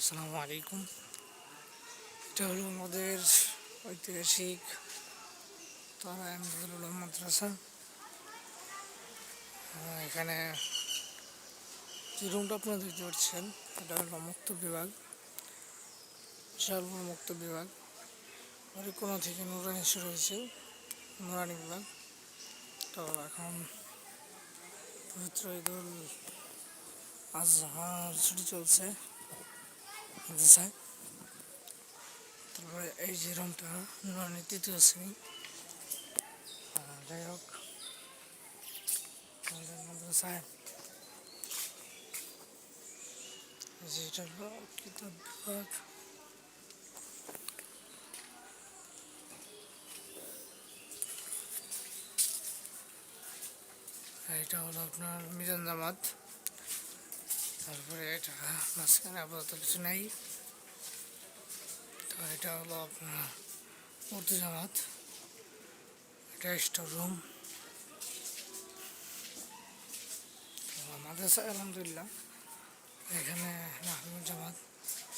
আসসালামু আলাইকুম। এটা হলো আমাদের ঐতিহাসিক তারা এমদাদুল উলুম মাদ্রাসা। এখানে যে রুমটা আপনারা দেখতে পাচ্ছেন এটা হলো মুক্ত বিভাগ, বিশাল বড় মুক্ত বিভাগ। ওই কোনো থেকে নুরানি শুরু হয়েছে, নুরানি বিভাগ। তো এখন পবিত্র ঈদুল আজহার ছুটি চলছে মাদ্রাসায়। তারপরে এই যে রুমটা নুরানি তৃতীয় শ্রেণী। যাই হোক, আমাদের মাদ্রাসায় যেটা হলো কিতাব বিভাগ। এটা হলো আপনার মিজান জামাত। তারপরে এটা মাঝখানে আপাতত কিছু নেই। তো এটা হলো আপনার উর্দু জামাত। এটা স্টোর রুম। মাদ্রাসা আলহামদুলিল্লাহ এখানে নাহমুদ জামাত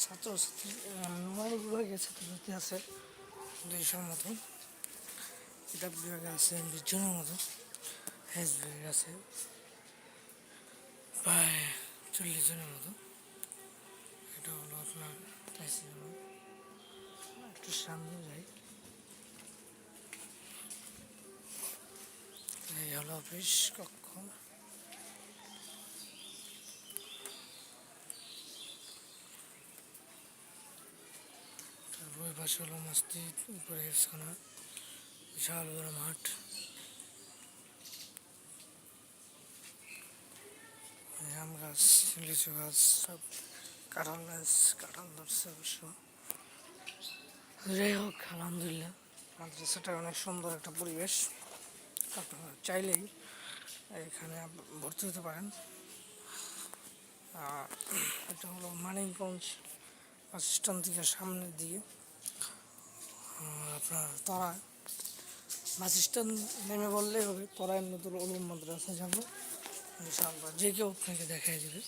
ছাত্রছাত্রী নুরানি বিভাগে ছাত্রছাত্রী আছে 200-র মতো, কিতাব বিভাগে আছে 20 জনের মতো, হেজ বিভাগে আছে প্রায় 40 জনের মতো। এটা হলো আপনার একটু সামনে যাই, এই হলো অফিস কক্ষ। ওই পাশে হলো মসজিদ, উপরে হেফখানা, বিশাল বড় মাঠ। আম গাছ, লিচু গাছ, সব কাঁঠাল গাছ, কাঁঠাল ধরছে অবশ্য। যাই হোক, আলহামদুলিল্লাহ মাদ্রাসাটা অনেক সুন্দর একটা পরিবেশ। আপনারা চাইলেই এখানে ভর্তি হতে পারেন। এটা হলো মানিকগঞ্জ বাস স্ট্যান্ড থেকে সামনের দিকে আপনার তরা বাস স্ট্যান্ড নেমে বললেই হবে তরা এমদাদুল উলুম মাদ্রাসা যাবো ইনশাআল্লাহ, যে কেউ আপনাকে দেখাই দেবে।